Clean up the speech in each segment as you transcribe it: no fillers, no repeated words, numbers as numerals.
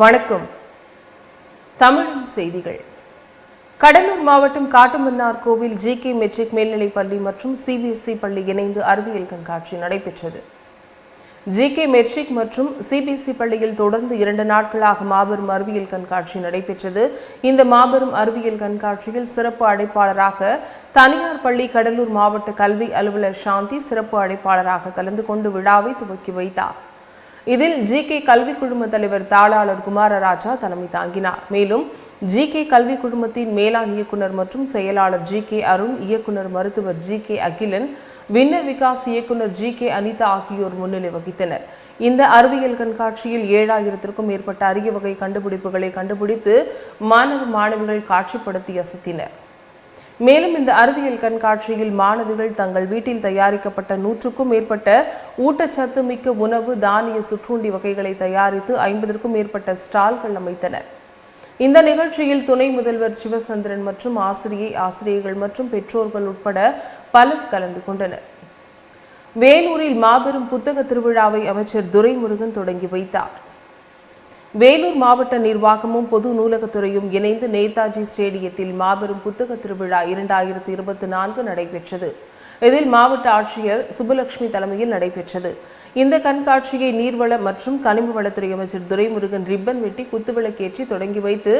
வணக்கம். தமிழின் செய்திகள். கடலூர் மாவட்டம் காட்டுமன்னார் கோவில் ஜி.கே. மெட்ரிக் மேல்நிலைப் பள்ளி மற்றும் சிபிஎஸ்இ பள்ளி இணைந்து அறிவியல் கண்காட்சி நடைபெற்றது. ஜி.கே. மெட்ரிக் மற்றும் சிபிஎஸ்இ பள்ளியில் தொடர்ந்து 2 நாட்களாக மாபெரும் அறிவியல் கண்காட்சி நடைபெற்றது. இந்த மாபெரும் அறிவியல் கண்காட்சியில் சிறப்பு அழைப்பாளராக தனியார் பள்ளி கடலூர் மாவட்ட கல்வி அலுவலர் சாந்தி சிறப்பு அழைப்பாளராக கலந்து கொண்டு விழாவை துவக்கி வைத்தார். இதில் ஜி.கே. கல்வி குழும தலைவர் தாளாளர் குமாரராஜா தலைமை தாங்கினார். மேலும் ஜி.கே. கல்வி குழுமத்தின் மேலாண் இயக்குனர் மற்றும் செயலாளர் ஜி.கே. அருண், இயக்குனர் மருத்துவர் ஜி.கே. அகிலன், வின்னர் விகாஸ் இயக்குனர் ஜி.கே. அனிதா ஆகியோர் முன்னிலை வகித்தனர். இந்த அறிவியல் கண்காட்சியில் 7000க்கும் மேற்பட்ட அரிய வகை கண்டுபிடிப்புகளை கண்டுபிடித்து மாணவ மாணவிகள் காட்சிப்படுத்தி அசத்தினர். மேலும் இந்த அறிவியல் கண்காட்சியில் மாணவிகள் தங்கள் வீட்டில் தயாரிக்கப்பட்ட 100க்கும் மேற்பட்ட ஊட்டச்சத்து மிக்க உணவு தானிய சுற்றுண்டி வகைகளை தயாரித்து 50க்கும் மேற்பட்ட ஸ்டால்கள் அமைத்தனர். இந்த நிகழ்ச்சியில் துணை முதல்வர் சிவசந்திரன் மற்றும் ஆசிரியர்கள் மற்றும் பெற்றோர்கள் உட்பட பலர் கலந்து கொண்டனர். வேலூரில் மாபெரும் புத்தக திருவிழாவை அமைச்சர் துரைமுருகன் தொடங்கி வைத்தார். வேலூர் மாவட்ட நிர்வாகமும் பொது நூலகத்துறையும் இணைந்து நேதாஜி ஸ்டேடியத்தில் மாபெரும் புத்தக திருவிழா 2024 நடைபெற்றது. இதில் மாவட்ட ஆட்சியர் சுப்புலட்சுமி தலைமையில் நடைபெற்றது. இந்த கண்காட்சியை நீர்வள மற்றும் கனிம வளத்துறை அமைச்சர் துரைமுருகன் ரிப்பன் வெட்டி குத்துவிளக்கேற்றி தொடங்கி வைத்து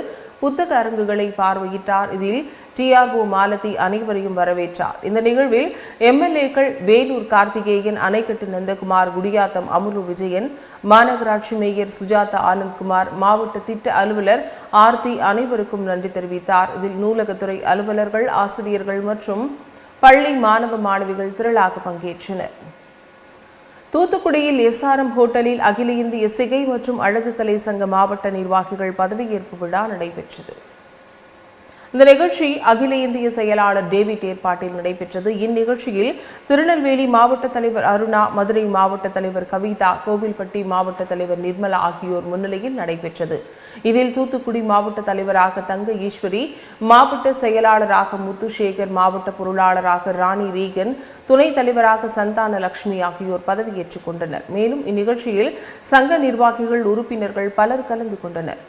புத்தக அரங்குகளை பார்வையிட்டார். இதில் டிஆர்ஓ மாலதி அனைவரையும் வரவேற்றார். இந்த நிகழ்வில் எம்எல்ஏக்கள் வேலூர் கார்த்திகேயன், அணைக்கட்டு நந்தகுமார், குடியாத்தம் அமுரு விஜயன், மாநகராட்சி மேயர் சுஜாதா ஆனந்த்குமார், மாவட்ட திட்ட அலுவலர் ஆர்த்தி அனைவருக்கும் நன்றி தெரிவித்தார். இதில் நூலகத்துறை அலுவலர்கள், ஆசிரியர்கள் மற்றும் பள்ளி மாணவ மாணவிகள் திரளாக பங்கேற்றனர். தூத்துக்குடியில் எஸ்ஆர்எம் ஹோட்டலில் அகில இந்திய சிகை மற்றும் அழகு கலை சங்க மாவட்ட நிர்வாகிகள் பதவியேற்பு விழா நடைபெற்றது. இந்த நிகழ்ச்சி அகில இந்திய செயலாளர் டேவிட் ஏற்பாட்டில் நடைபெற்றது. இந்நிகழ்ச்சியில் திருநெல்வேலி மாவட்ட தலைவர் அருணா, மதுரை மாவட்ட தலைவர் கவிதா, கோவில்பட்டி மாவட்ட தலைவர் நிர்மலா ஆகியோர் முன்னிலையில் நடைபெற்றது. இதில் தூத்துக்குடி மாவட்ட தலைவராக தங்க ஈஸ்வரி, மாவட்ட செயலாளராக முத்துசேகர், மாவட்ட பொருளாளராக ராணி ரீகன், துணைத் தலைவராக சந்தான லட்சுமி ஆகியோர் பதவியேற்றுக் கொண்டனர். மேலும் இந்நிகழ்ச்சியில் சங்க நிர்வாகிகள், உறுப்பினர்கள் பலர் கலந்து கொண்டனர்.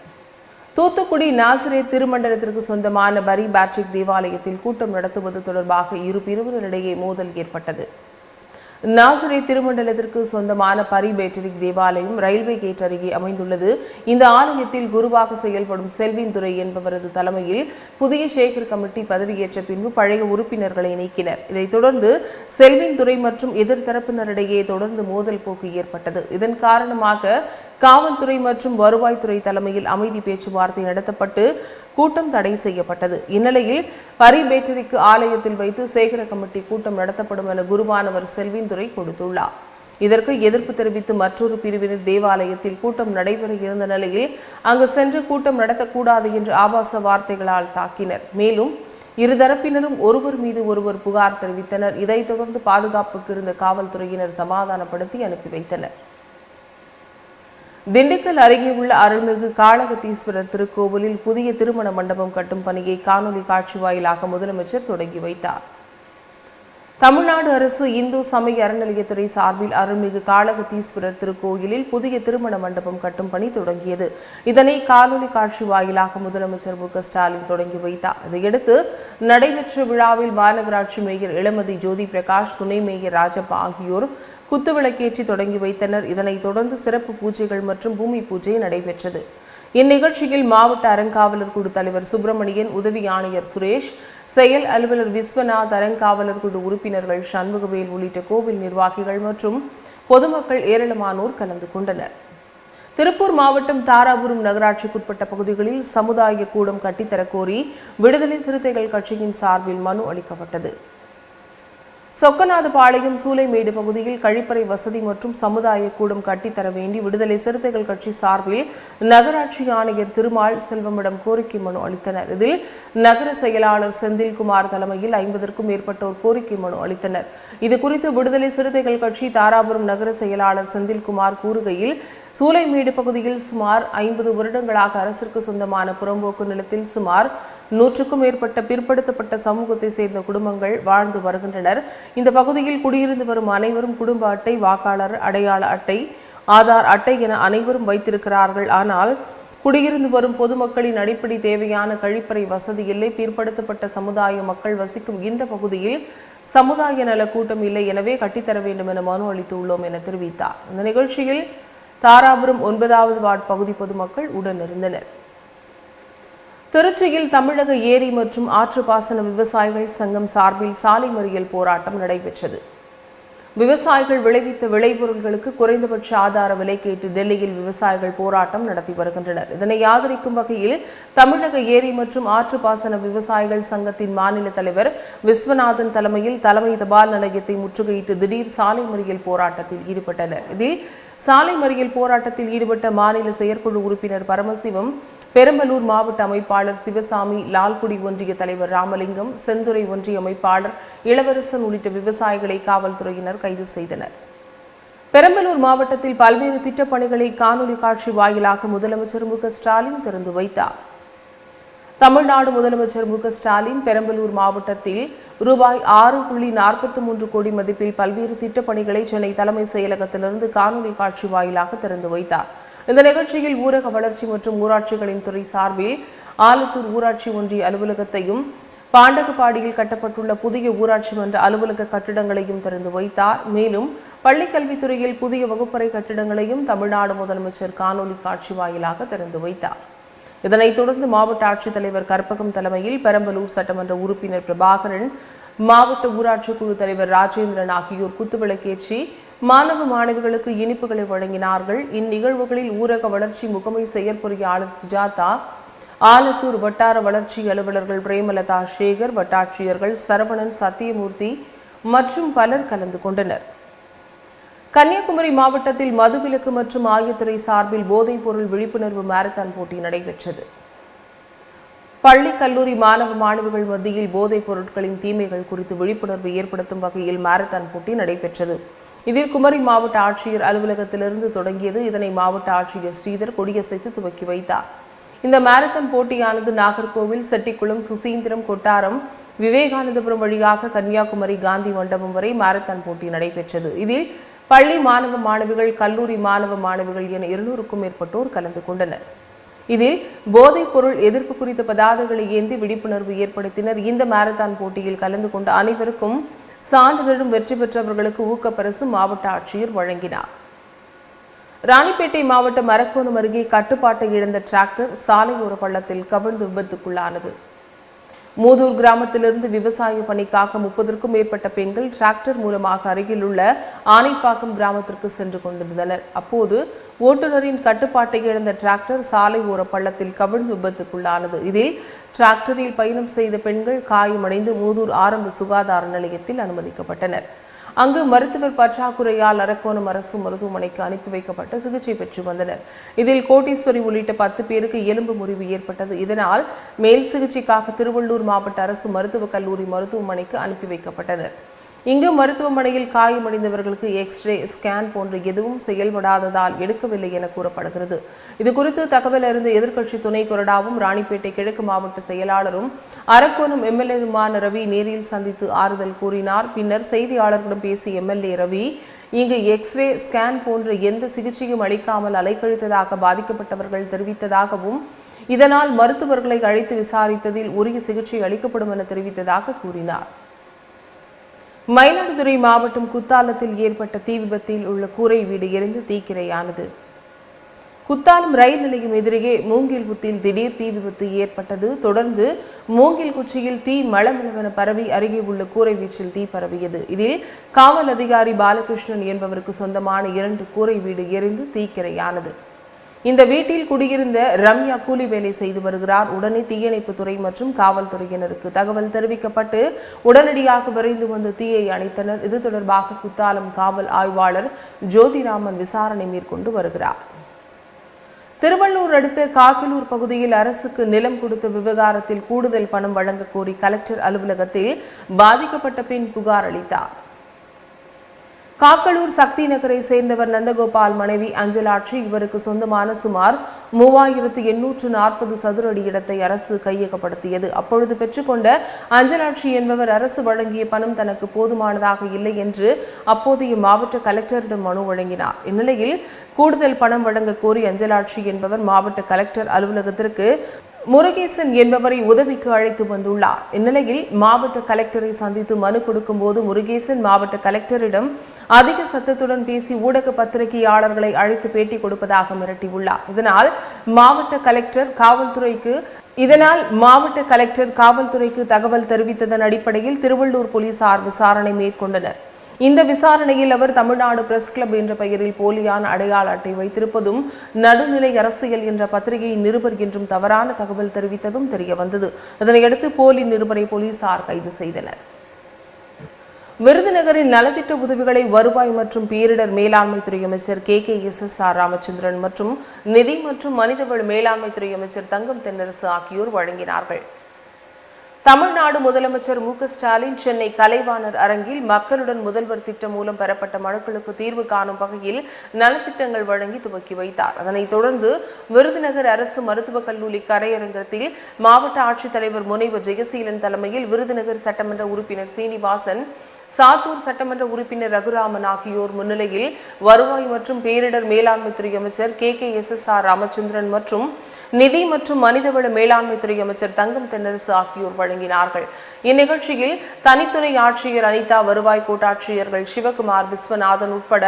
தூத்துக்குடி நாசிரேத் திருமண்டலத்திற்கு சொந்தமான பரி பேட்ரிக் தேவாலயத்தில் கூட்டம் நடத்துவது தொடர்பாக இரு பிரிவினரிடையே மோதல் ஏற்பட்டது. நாசிரேத் திருமண்டலத்திற்கு சொந்தமான பரி பேட்ரிக் தேவாலயம் ரயில்வே கேட் அருகே அமைந்துள்ளது. இந்த ஆலயத்தில் குருவாக செயல்படும் செல்வின் துரை என்பவரது தலைமையில் புதிய சேகர் கமிட்டி பதவியேற்ற பின்பு பழைய உறுப்பினர்களை நீக்கினர். இதைத் தொடர்ந்து செல்வின் துரை மற்றும் எதிர்த்தரப்பினரிடையே தொடர்ந்து மோதல் போக்கு ஏற்பட்டது. இதன் காரணமாக காவல்துறை மற்றும் வருவாய்த்துறை தலைமையில் அமைதி பேச்சுவார்த்தை நடத்தப்பட்டு கூட்டம் தடை செய்யப்பட்டது. இந்நிலையில் பரி பேட்டரிக்கு ஆலயத்தில் வைத்து சேகர கமிட்டி கூட்டம் நடத்தப்படும் என குருவானவர் செல்வின் துரை கொடுத்துள்ளார். இதற்கு எதிர்ப்பு தெரிவித்து மற்றொரு பிரிவினர் தேவாலயத்தில் கூட்டம் நடைபெற இருந்த நிலையில் அங்கு சென்று கூட்டம் நடத்தக்கூடாது என்று ஆபாச வார்த்தைகளால் தாக்கினர். மேலும் இருதரப்பினரும் ஒருவர் மீது ஒருவர் புகார் தெரிவித்தனர். இதைத் தொடர்ந்து பாதுகாப்புக்கு இருந்த காவல்துறையினர் சமாதானப்படுத்தி அனுப்பி வைத்தனர். திண்டுக்கல் அருகே உள்ள அருள்மிகு காளகத்தீஸ்வரர் திருக்கோவிலில் புதிய திருமண மண்டபம் கட்டும் பணியை காணொலி காட்சி வாயிலாக முதலமைச்சர் தொடங்கி வைத்தார். தமிழ்நாடு அரசு இந்து சமய அறநிலையத்துறை சார்பில் அருள்மிகு காளகத்தீஸ்வரர் திருக்கோயிலில் புதிய திருமண மண்டபம் கட்டும் பணி தொடங்கியது. இதனை காணொலி காட்சி வாயிலாக முதலமைச்சர் மு.க. ஸ்டாலின் தொடங்கி வைத்தார். இதையடுத்து நடைபெற்ற விழாவில் மாநகராட்சி மேயர் இளமதி ஜோதி பிரகாஷ், துணை மேயர் ராஜப்பா ஆகியோர் குத்துவிளக்கேற்றி தொடங்கி வைத்தனர். இதனைத் தொடர்ந்து சிறப்பு பூஜைகள் மற்றும் பூமி பூஜை நடைபெற்றது. இந்நிகழ்ச்சியில் மாவட்ட அறங்காவலர் குழு தலைவர் சுப்பிரமணியன், உதவி ஆணையர் சுரேஷ், செயல் அலுவலர் விஸ்வநாத், அறங்காவலர் குழு உறுப்பினர்கள் சண்முகவேல் உள்ளிட்ட கோவில் நிர்வாகிகள் மற்றும் பொதுமக்கள் ஏராளமானோர் கலந்து கொண்டனர். திருப்பூர் மாவட்டம் தாராபுரம் நகராட்சிக்குட்பட்ட பகுதிகளில் சமுதாய கூடம் கட்டித்தரக்கோரி விடுதலை சிறுத்தைகள் கட்சியின் சார்பில் மனு அளிக்கப்பட்டது. சொக்கநாதபாளையம் சூளைமேடு பகுதியில் கழிப்பறை வசதி மற்றும் சமுதாய கூடம் கட்டித்தர வேண்டி விடுதலை சிறுத்தைகள் கட்சி சார்பில் நகராட்சி ஆணையர் திருமால் செல்வமிடம் கோரிக்கை மனு அளித்தனர். இதில் நகர செயலாளர் செந்தில்குமார் தலைமையில் 50க்கும் மேற்பட்டோர் கோரிக்கை மனு அளித்தனர். இதுகுறித்து விடுதலை சிறுத்தைகள் கட்சி தாராபுரம் நகர செயலாளர் செந்தில்குமார் கூறுகையில், சூளைமேடு பகுதியில் சுமார் 50 வருடங்களாக அரசிற்கு சொந்தமான புறம்போக்கு நிலத்தில் சுமார் 100க்கும் மேற்பட்ட பிற்படுத்தப்பட்ட சமூகத்தை சேர்ந்த குடும்பங்கள் வாழ்ந்து வருகின்றனர். இந்த பகுதியில் குடியிருந்து வரும் அனைவரும் குடும்ப அட்டை, வாக்காளர் அடையாள அட்டை, ஆதார் அட்டை என அனைவரும் வைத்திருக்கிறார்கள். ஆனால் குடியிருந்து வரும் பொதுமக்களின் அடிப்படை தேவையான கழிப்பறை வசதி இல்லை. பிற்படுத்தப்பட்ட சமுதாய மக்கள் வசிக்கும் இந்த பகுதியில் சமுதாய நல கூட்டம் இல்லை, எனவே கட்டித்தர வேண்டும் என மனு அளித்துள்ளோம் என தெரிவித்தார். இந்த நிகழ்ச்சியில் தாராபுரம் 9வது வார்டு பகுதி பொதுமக்கள் உடனிருந்தனர். திருச்சியில் தமிழக ஏரி மற்றும் ஆற்று பாசன விவசாயிகள் சங்கம் சார்பில் சாலை மறியல் போராட்டம் நடைபெற்றது. விவசாயிகள் விளைவித்த விளைபொருட்களுக்கு குறைந்தபட்ச ஆதார விலை கேட்டு டெல்லியில் விவசாயிகள் போராட்டம் நடத்தி வருகின்றனர். இதனை ஆதரிக்கும் வகையில் தமிழக ஏரி மற்றும் ஆற்று பாசன விவசாயிகள் சங்கத்தின் மாநில தலைவர் விஸ்வநாதன் தலைமையில் தலைமை தபால் நிலையத்தை முற்றுகையிட்டு திடீர் சாலை மறியல் போராட்டத்தில் ஈடுபட்டனர். இதில் சாலை மறியல் போராட்டத்தில் ஈடுபட்ட மாநில செயற்குழு உறுப்பினர் பரமசிவம், பெரம்பலூர் மாவட்ட அமைப்பாளர் சிவசாமி, லால்குடி ஒன்றிய தலைவர் ராமலிங்கம், செந்துறை ஒன்றிய அமைப்பாளர் இளவரசன் உள்ளிட்ட விவசாயிகளை காவல்துறையினர் கைது செய்தனர். பெரம்பலூர் மாவட்டத்தில் பல்வேறு திட்டப்பணிகளை காணொலி காட்சி வாயிலாக முதலமைச்சர் மு க ஸ்டாலின் திறந்து வைத்தார். தமிழ்நாடு முதலமைச்சர் மு க ஸ்டாலின் பெரம்பலூர் மாவட்டத்தில் ரூபாய் 6.43 கோடி மதிப்பில் பல்வேறு திட்டப்பணிகளை சென்னை தலைமை செயலகத்திலிருந்து காணொலி காட்சி வாயிலாக திறந்து வைத்தார். இந்த நிகழ்ச்சியில் ஊரக வளர்ச்சி மற்றும் ஊராட்சிகளின் துறை சார்பில் ஆலத்தூர் ஊராட்சி ஒன்றிய அலுவலகத்தையும், பாண்டகப்பாடியில் கட்டப்பட்டுள்ள புதிய ஊராட்சி மன்ற அலுவலக கட்டிடங்களையும் திறந்து வைத்தார். மேலும் பள்ளிக்கல்வித்துறையில் புதிய வகுப்பறை கட்டிடங்களையும் தமிழ்நாடு முதலமைச்சர் காணொலி காட்சி வாயிலாக திறந்து வைத்தார். இதனைத் தொடர்ந்து மாவட்ட ஆட்சித்தலைவர் கற்பகம் தலைமையில் பெரம்பலூர் சட்டமன்ற உறுப்பினர் பிரபாகரன், மாவட்ட ஊராட்சி குழு தலைவர் ராஜேந்திரன் ஆகியோர் குத்துவிளக்கேற்றி மாணவ மாணவிகளுக்கு இனிப்புகளை வழங்கினார்கள். இந்நிகழ்வுகளில் ஊரக வளர்ச்சி முகமை செயற்பொறியாளர் சுஜாதா, ஆலத்தூர் வட்டார வளர்ச்சி அலுவலர்கள் பிரேமலதா, சேகர், வட்டாட்சியர்கள் சரவணன், சத்தியமூர்த்தி மற்றும் பலர் கலந்து கொண்டனர். கன்னியாகுமரி மாவட்டத்தில் மதுவிலக்கு மற்றும் ஆயத்துறை சார்பில் போதைப் பொருள் விழிப்புணர்வு மாரத்தான் போட்டி நடைபெற்றது. பள்ளி கல்லூரி மாணவ மாணவிகள் மத்தியில் போதைப் பொருட்களின் தீமைகள் குறித்து விழிப்புணர்வு ஏற்படுத்தும் வகையில் மாரத்தான் போட்டி நடைபெற்றது. இதில் குமரி மாவட்ட ஆட்சியர் அலுவலகத்திலிருந்து தொடங்கியது. இதனை மாவட்ட ஆட்சியர் ஸ்ரீதர் கொடியசைத்து துவக்கி வைத்தார். இந்த மாரத்தான் போட்டியானது நாகர்கோவில், செட்டிக்குளம், சுசீந்திரம், கொட்டாரம், விவேகானந்தபுரம் வழியாக கன்னியாகுமரி காந்தி மண்டபம் வரை மாரத்தான் போட்டி நடைபெற்றது. இதில் பள்ளி மாணவ மாணவிகள், கல்லூரி மாணவ மாணவிகள் என 200க்கும் மேற்பட்டோர் கலந்து கொண்டனர். இதில் போதைப் பொருள் எதிர்ப்பு குறித்த பதாதைகளை ஏந்தி விழிப்புணர்வு ஏற்படுத்தினர். இந்த மாரத்தான் போட்டியில் கலந்து கொண்ட அனைவருக்கும் சான்றிதழும், வெற்றி பெற்றவர்களுக்கு ஊக்கப்பரிசு மாவட்ட ஆட்சியர் வழங்கினார். ராணிப்பேட்டை மாவட்டம் அரக்கோணம் அருகே கட்டுப்பாட்டை இழந்த டிராக்டர் சாலையோர பள்ளத்தில் கவிழ்ந்து விபத்துக்குள்ளானது. மூதூர் கிராமத்திலிருந்து விவசாய பணிக்காக 30க்கும் மேற்பட்ட பெண்கள் டிராக்டர் மூலமாக அருகில் உள்ள ஆனைப்பாக்கம் கிராமத்திற்கு சென்று கொண்டிருந்தனர். அப்போது ஓட்டுநரின் கட்டுப்பாட்டை இழந்த டிராக்டர் சாலையோர பள்ளத்தில் கவிழ்ந்து விபத்துக்குள்ளானது. இதில் டிராக்டரில் பயணம் செய்த பெண்கள் காயமடைந்து மூதூர் ஆரம்ப சுகாதார நிலையத்தில் அனுமதிக்கப்பட்டனர். அங்கு மருத்துவர் பற்றாக்குறையால் அரக்கோணம் அரசு மருத்துவமனைக்கு அனுப்பி வைக்கப்பட்டு சிகிச்சை பெற்று வந்தனர். இதில் கோட்டீஸ்வரி உள்ளிட்ட 10 பேருக்கு எலும்பு முறிவு ஏற்பட்டது. இதனால் மேல் சிகிச்சைக்காக திருவள்ளூர் மாவட்ட அரசு மருத்துவக் கல்லூரி மருத்துவமனைக்கு அனுப்பி வைக்கப்பட்டனர். இங்கு மருத்துவமனையில் காயமடைந்தவர்களுக்கு எக்ஸ்ரே, ஸ்கேன் போன்ற எதுவும் செயல்படாததால் எடுக்கவில்லை என கூறப்படுகிறது. இதுகுறித்து தகவல் அறிந்த எதிர்க்கட்சி துணை கொறடாவும் ராணிப்பேட்டை கிழக்கு மாவட்ட செயலாளரும் அரக்கோணம் எம்எல்ஏருமான ரவி நேரில் சந்தித்து ஆறுதல் கூறினார். பின்னர் செய்தியாளர்களிடம் பேசிய எம்எல்ஏ ரவி, இங்கு எக்ஸ்ரே, ஸ்கேன் போன்ற எந்த சிகிச்சையும் அளிக்காமல் அலைக்கழித்ததாக பாதிக்கப்பட்டவர்கள் தெரிவித்ததாகவும், இதனால் மருத்துவர்களை அழைத்து விசாரித்ததில் உரிய சிகிச்சை அளிக்கப்படும் என தெரிவித்ததாக கூறினார். மயிலாடுதுறை மாவட்டம் குத்தாலத்தில் ஏற்பட்ட தீ விபத்தில் உள்ள கூரை வீடு எரிந்து தீக்கிரையானது. குத்தாலம் ரயில் நிலையம் எதிரே மூங்கில்குத்தில் திடீர் தீ விபத்து ஏற்பட்டது. தொடர்ந்து மூங்கில்குச்சியில் தீ மளமளவென பரவி அருகே உள்ள கூரை வீச்சில் தீ பரவியது. இதில் காவல் அதிகாரி பாலகிருஷ்ணன் என்பவருக்கு சொந்தமான 2 கூரை வீடு எரிந்து தீக்கிரையானது. இந்த வீட்டில் குடியிருந்த ரம்யா கூலி வேலை செய்து வருகிறார். உடனே தீயணைப்புத்துறை மற்றும் காவல்துறையினருக்கு தகவல் தெரிவிக்கப்பட்டு உடனடியாக விரைந்து வந்து தீயை அணைத்தனர். இது தொடர்பாக குத்தாலம் காவல் ஆய்வாளர் ஜோதிராமன் விசாரணை மேற்கொண்டு வருகிறார். திருவள்ளூர் அடுத்த காக்கலூர் பகுதியில் அரசுக்கு நிலம் கொடுத்த விவகாரத்தில் கூடுதல் பணம் வழங்க கோரி கலெக்டர் அலுவலகத்தில் பாதிக்கப்பட்ட பெண் புகார் அளித்தார். காக்கலூர் சக்தி நகரை சேர்ந்தவர் நந்தகோபால் மனைவி அஞ்சலாட்சி. இவருக்கு சொந்தமான சுமார் 3840 சதுர அடி இடத்தை அரசு கையகப்படுத்தியது. அப்பொழுது பெற்றுக்கொண்ட அஞ்சலாட்சி என்பவர் அரசு வழங்கிய பணம் தனக்கு போதுமானதாக இல்லை என்று அப்போதைய மாவட்ட கலெக்டரிடம் மனு வழங்கினார். இந்நிலையில் கூடுதல் பணம் வழங்க கோரி அஞ்சலாட்சி என்பவர் மாவட்ட கலெக்டர் அலுவலகத்திற்கு முருகேசன் என்பவரை உதவிக்கு அழைத்து வந்துள்ளார். இந்நிலையில் மாவட்ட கலெக்டரை சந்தித்து மனு கொடுக்கும் போது முருகேசன் மாவட்ட கலெக்டரிடம் அதிக சத்தத்துடன் பேசி ஊடக பத்திரிகையாளர்களை அழைத்து பேட்டி கொடுப்பதாக மிரட்டியுள்ளார். இதனால் மாவட்ட கலெக்டர் காவல்துறைக்கு தகவல் தெரிவித்ததன் அடிப்படையில் திருவள்ளூர் போலீசார் விசாரணை மேற்கொண்டனர். இந்த விசாரணையில் அவர் தமிழ்நாடு பிரஸ் கிளப் என்ற பெயரில் போலியான அடையாள அட்டை வைத்திருப்பதும் நடுநிலை அரசியல் என்ற பத்திரிகை நிருபர் என்றும் தவறான தகவல் தெரிவித்ததும் தெரியவந்தது. இதனையடுத்து போலி நிருபரை போலீசார் கைது செய்தனர். விருதுநகரில் நலத்திட்ட உதவிகளை வருவாய் மற்றும் பேரிடர் மேலாண்மைத்துறை அமைச்சர் KKSSR ராமச்சந்திரன் மற்றும் நிதி மற்றும் மனிதவள மேலாண்மைத்துறை அமைச்சர் தங்கம் தென்னரசு ஆகியோர் வழங்கினார்கள். தமிழ்நாடு முதலமைச்சர் மு.க. ஸ்டாலின் சென்னை கலைவாணர் அரங்கில் மக்களுடன் முதல்வர் திட்டம் மூலம் பெறப்பட்ட மனுக்களுக்கு தீர்வு காணும் வகையில் நலத்திட்டங்கள் வழங்கி துவக்கி வைத்தார். அதனைத் தொடர்ந்து விருதுநகர் அரசு மருத்துவக் கல்லூரி கரையரங்கத்தில் மாவட்ட ஆட்சித்தலைவர் முனைவர் ஜெயசீலன் தலைமையில் விருதுநகர் சட்டமன்ற உறுப்பினர் சீனிவாசன், சாத்தூர் சட்டமன்ற உறுப்பினர் ரகுராமன் ஆகியோர் முன்னிலையில் வருவாய் மற்றும் பேரிடர் மேலாண்மைத்துறை அமைச்சர் KKSSR ராமச்சந்திரன் மற்றும் நிதி மற்றும் மனிதவள மேலாண்மைத்துறை அமைச்சர் தங்கம் தென்னரசு ஆகியோர் வழங்கினார்கள். இந்நிகழ்ச்சியில் தனித்துறை ஆட்சியர் அனிதா, வருவாய் கோட்டாட்சியர்கள் சிவகுமார், விஸ்வநாதன் உட்பட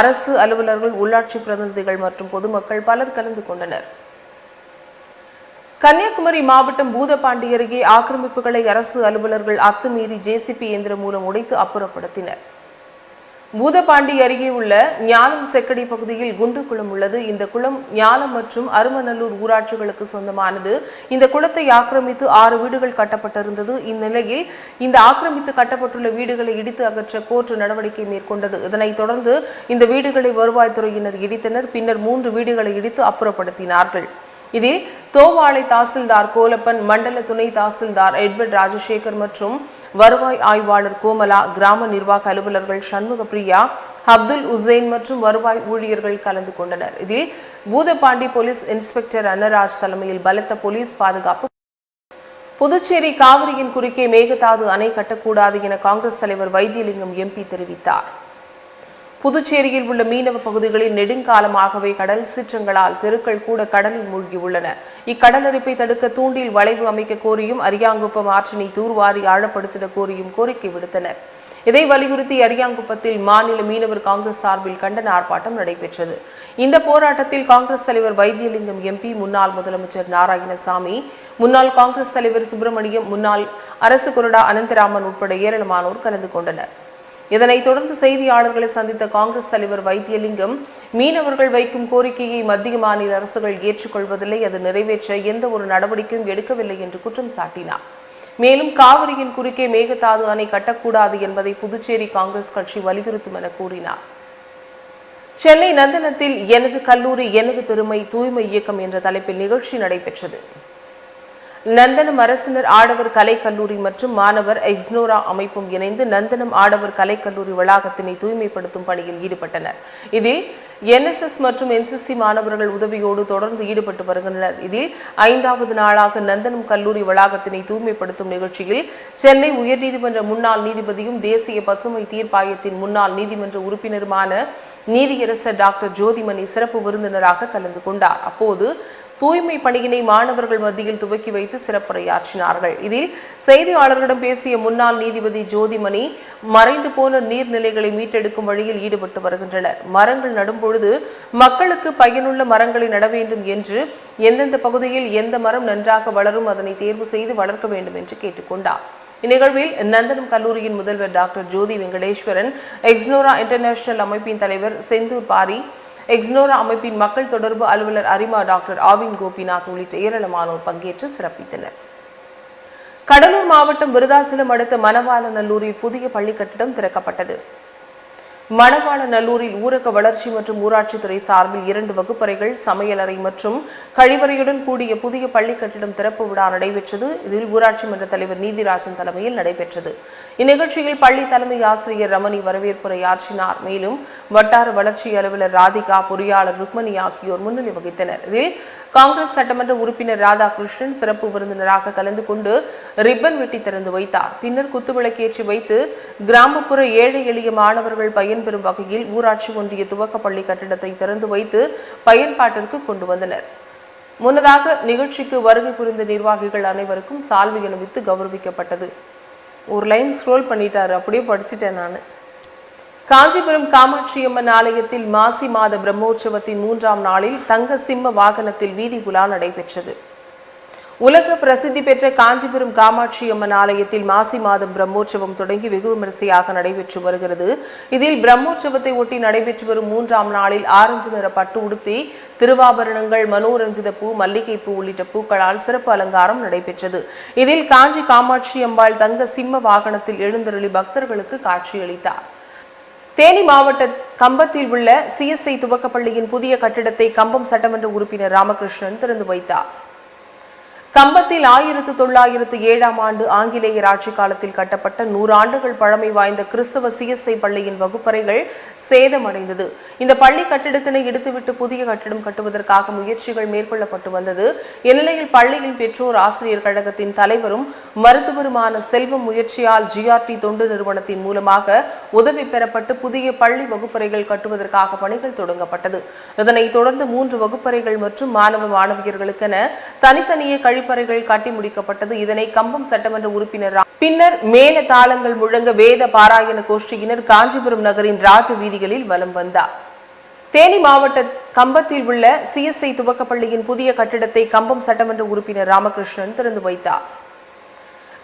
அரசு அலுவலர்கள், உள்ளாட்சி பிரதிநிதிகள் மற்றும் பொதுமக்கள் பலர் கலந்து கொண்டனர். கன்னியாகுமரி மாவட்டம் பூதப்பாண்டி அருகே ஆக்கிரமிப்புகளை அரசு அலுவலர்கள் அத்துமீறி JCB இயந்திரம் மூலம் உடைத்து அப்புறப்படுத்தினர். பூதப்பாண்டி அருகே உள்ள ஞானம் செக்கடி பகுதியில் குண்டு குளம் உள்ளது. இந்த குளம் ஞானம் மற்றும் அருமநல்லூர் ஊராட்சிகளுக்கு சொந்தமானது. இந்த குளத்தை ஆக்கிரமித்து 6 வீடுகள் கட்டப்பட்டிருந்தது. இந்நிலையில் இந்த ஆக்கிரமித்து கட்டப்பட்டுள்ள வீடுகளை இடித்து அகற்ற கோர்ட் நடவடிக்கை மேற்கொண்டது. இதனைத் தொடர்ந்து இந்த வீடுகளை வருவாய்த்துறையினர் இடித்தனர். பின்னர் 3 வீடுகளை இடித்து அப்புறப்படுத்தினார்கள். இதில் தோவாளை தாசில்தார் கோலப்பன், மண்டல துணை தாசில்தார் எட்வர்ட் ராஜசேகர் மற்றும் வருவாய் ஆய்வாளர் கோமலா, கிராம நிர்வாக அலுவலர்கள் சண்முகப்பிரியா, அப்துல் உசேன் மற்றும் வருவாய் ஊழியர்கள் கலந்து கொண்டனர். இதில் பூதப்பாண்டி போலீஸ் இன்ஸ்பெக்டர் அன்னராஜ் தலைமையில் பலத்த போலீஸ் பாதுகாப்பு. புதுச்சேரி காவிரியின் குறுக்கே மேகதாது அணை கட்டக்கூடாது என காங்கிரஸ் தலைவர் வைத்தியலிங்கம் MP தெரிவித்தார். புதுச்சேரியில் உள்ள மீனவ பகுதிகளில் நெடுங்காலமாகவே கடல் சீற்றங்களால் தெருக்கள் கூட கடலில் மூழ்கியுள்ளன. இக்கடலரிப்பை தடுக்க தூண்டில் வளைவு அமைக்க கோரியும் அரியாங்குப்பம் ஆற்றினை தூர்வாரி ஆழப்படுத்திட கோரியும் கோரிக்கை விடுத்தனர். இதை வலியுறுத்தி அரியாங்குப்பத்தில் மாநில மீனவர் காங்கிரஸ் சார்பில் கண்டன ஆர்ப்பாட்டம் நடைபெற்றது. இந்த போராட்டத்தில் காங்கிரஸ் தலைவர் வைத்தியலிங்கம் MP, முன்னாள் முதலமைச்சர் நாராயணசாமி, முன்னாள் காங்கிரஸ் தலைவர் சுப்பிரமணியம், முன்னாள் அரசு கொறடா அனந்தராமன் உட்பட ஏராளமானோர் கலந்து கொண்டனர். இதனைத் தொடர்ந்து செய்தியாளர்களை சந்தித்த காங்கிரஸ் தலைவர் வைத்தியலிங்கம், மீனவர்கள் வைக்கும் கோரிக்கையை மத்திய மாநில அரசுகள் ஏற்றுக்கொள்வதில்லை, அது நிறைவேற்ற எந்த ஒரு நடவடிக்கையும் எடுக்கவில்லை என்று குற்றம் சாட்டினார். மேலும் காவிரியின் குறுக்கே மேகதாது அணை கட்டக்கூடாது என்பதை புதுச்சேரி காங்கிரஸ் கட்சி வலியுறுத்தும் என கூறினார். சென்னை நந்தனத்தில் எனது கல்லூரி எனது பெருமை தூய்மை இயக்கம் என்ற தலைப்பில் நிகழ்ச்சி நடைபெற்றது. நந்தனம் அரசினர் ஆடவர் கலைக்கல்லூரி மற்றும் மாணவர் எக்ஸ்னோரா அமைப்பும் இணைந்து நந்தனம் ஆடவர் கலைக்கல்லூரி வளாகத்தினை தூய்மைப்படுத்தும் பணியில் ஈடுபட்டனர். இதில் NSS மற்றும் NCC மாணவர்கள் உதவியோடு தொடர்ந்து ஈடுபட்டு வருகின்றனர். இதில் 5வது நாளாக நந்தனம் கல்லூரி வளாகத்தினை தூய்மைப்படுத்தும் நிகழ்ச்சியில் சென்னை உயர்நீதிமன்ற முன்னாள் நீதிபதியும் தேசிய பசுமை தீர்ப்பாயத்தின் முன்னாள் நீதிமன்ற உறுப்பினருமான நீதியரசர் டாக்டர் ஜோதிமணி சிறப்பு விருந்தினராக கலந்து கொண்டார். அப்போது தூய்மை பணியினை மாணவர்கள் மத்தியில் துவக்கி வைத்து சிறப்புரையாற்றினார்கள். இதில் செய்தியாளர்களிடம் பேசிய முன்னாள் நீதிபதி ஜோதிமணி, மறைந்து போன நீர்நிலைகளை மீட்டெடுக்கும் வழியில் ஈடுபட்டு வருகின்றனர். மரங்கள் நடும் பொழுது மக்களுக்கு பயனுள்ள மரங்களை நட வேண்டும் என்று, எந்தெந்த பகுதியில் எந்த மரம் நன்றாக வளரும் அதனை தேர்வு செய்து வளர்க்க வேண்டும் என்று கேட்டுக்கொண்டார். இந்நிகழ்வில் நந்தனம் கல்லூரியின் முதல்வர் டாக்டர் ஜோதி வெங்கடேஸ்வரன், எக்ஸ்னோரா இன்டர்நேஷனல் அமைப்பின் தலைவர் செந்தூர் பாரி, எக்ஸ்னோரா அமைப்பின் மக்கள் தொடர்பு அலுவலர் அரிமா டாக்டர் ஆவின் கோபிநாத் உள்ளிட்ட ஏராளமானோர் பங்கேற்று சிறப்பித்தனர். கடலூர் மாவட்டம் விருதாச்சலம் அடுத்த மணவாளநல்லூரில் புதிய பள்ளி கட்டிடம் திறக்கப்பட்டது. மணவாளநல்லூரில் ஊரக வளர்ச்சி மற்றும் ஊராட்சித்துறை சார்பில் 2 வகுப்பறைகள், சமையலறை மற்றும் கழிவறையுடன் கூடிய புதிய பள்ளி கட்டிடம் திறப்பு விழா நடைபெற்றது. இதில் ஊராட்சி மன்ற தலைவர் நீதிராஜன் தலைமையில் நடைபெற்றது. இந்நிகழ்ச்சியில் பள்ளி தலைமை ஆசிரியர் ரமணி வரவேற்புரையாற்றினார். மேலும் வட்டார வளர்ச்சி அலுவலர் ராதிகா, பொறியாளர் ருக்மணி ஆகியோர் முன்னிலை வகித்தனர். இதில் காங்கிரஸ் சட்டமன்ற உறுப்பினர் ராதாகிருஷ்ணன் சிறப்பு விருந்தினராக கலந்து கொண்டு ரிப்பன் வெட்டி திறந்து வைத்தார். பின்னர் குத்துவிளக்கேற்றி வைத்து கிராமப்புற ஏழை எளிய மாணவர்கள் பயன்பெறும் வகையில் ஊராட்சி ஒன்றிய துவக்க பள்ளி கட்டிடத்தை திறந்து வைத்து பயன்பாட்டிற்கு கொண்டு வந்தனர். முன்னதாக நிகழ்ச்சிக்கு வருகை புரிந்த நிர்வாகிகள் அனைவருக்கும் சால்வை அணிவித்து கௌரவிக்கப்பட்டது. ஒரு லைன் ஸ்க்ரோல் பண்ணிட்டாரு, அப்படியே படிச்சுட்டேன் நான். காஞ்சிபுரம் காமாட்சியம்மன் ஆலயத்தில் மாசி மாத பிரம்மோற்சவத்தின் 3ஆம் நாளில் தங்க சிம்ம வாகனத்தில் வீதி உலா நடைபெற்றது. உலக பிரசித்தி பெற்ற காஞ்சிபுரம் காமாட்சியம்மன் ஆலயத்தில் மாசி மாதம் பிரம்மோற்சவம் தொடங்கி வெகு விமரிசையாக நடைபெற்று வருகிறது. இதில் பிரம்மோற்சவத்தை ஒட்டி நடைபெற்று வரும் 3ஆம் நாளில் ஆரஞ்சு நிற பட்டு உடுத்தி திருவாபரணங்கள், மனோரஞ்சித பூ, மல்லிகைப்பூ உள்ளிட்ட பூக்களால் சிறப்பு அலங்காரம் நடைபெற்றது. இதில் காஞ்சி காமாட்சி அம்பாள் தங்க சிம்ம வாகனத்தில் எழுந்தருளி பக்தர்களுக்கு காட்சியளித்தார். தேனி மாவட்ட கம்பத்தில் உள்ள CSI துவக்கப்பள்ளியின் புதிய கட்டிடத்தை கம்பம் சட்டமன்ற உறுப்பினர் ராமகிருஷ்ணன் திறந்து வைத்தார். கம்பத்தில் 1907ஆம் ஆண்டு ஆங்கிலேயர் ஆட்சி காலத்தில் கட்டப்பட்ட 100 ஆண்டுகள் பழமை வாய்ந்த கிறிஸ்தவ CSI பள்ளியின் வகுப்பறைகள் சேதமடைந்தது. இந்த பள்ளி கட்டிடத்தினை இடித்துவிட்டு புதிய கட்டிடம் கட்டுவதற்காக முயற்சிகள் மேற்கொள்ளப்பட்டு வந்தது. இந்நிலையில் பள்ளியின் பெற்றோர் ஆசிரியர் கழகத்தின் தலைவரும் மருத்துவருமான செல்வம் முயற்சியால் GRT தொண்டு நிறுவனத்தின் மூலமாக உதவி பெறப்பட்டு புதிய பள்ளி வகுப்பறைகள் கட்டுவதற்காக பணிகள் தொடங்கப்பட்டது. இதனைத் தொடர்ந்து 3 வகுப்பறைகள் மற்றும் மாணவியர்களுக்கென தனித்தனியே கழிப்பறைகள் கட்டி முடிக்கப்பட்டது. இதனை கம்பம் சட்டமன்ற உறுப்பினர் பின்னர் மேல தாளங்கள் முழங்க வேத பாராயண கோஷ்டியினர் காஞ்சிபுரம் நகரின் ராஜ வீதிகளில் வலம் வந்தார். தேனி மாவட்ட கம்பத்தில் உள்ள CSI துவக்கப்பள்ளியின் புதிய கட்டிடத்தை கம்பம் சட்டமன்ற உறுப்பினர் ராமகிருஷ்ணன் திறந்து வைத்தார்.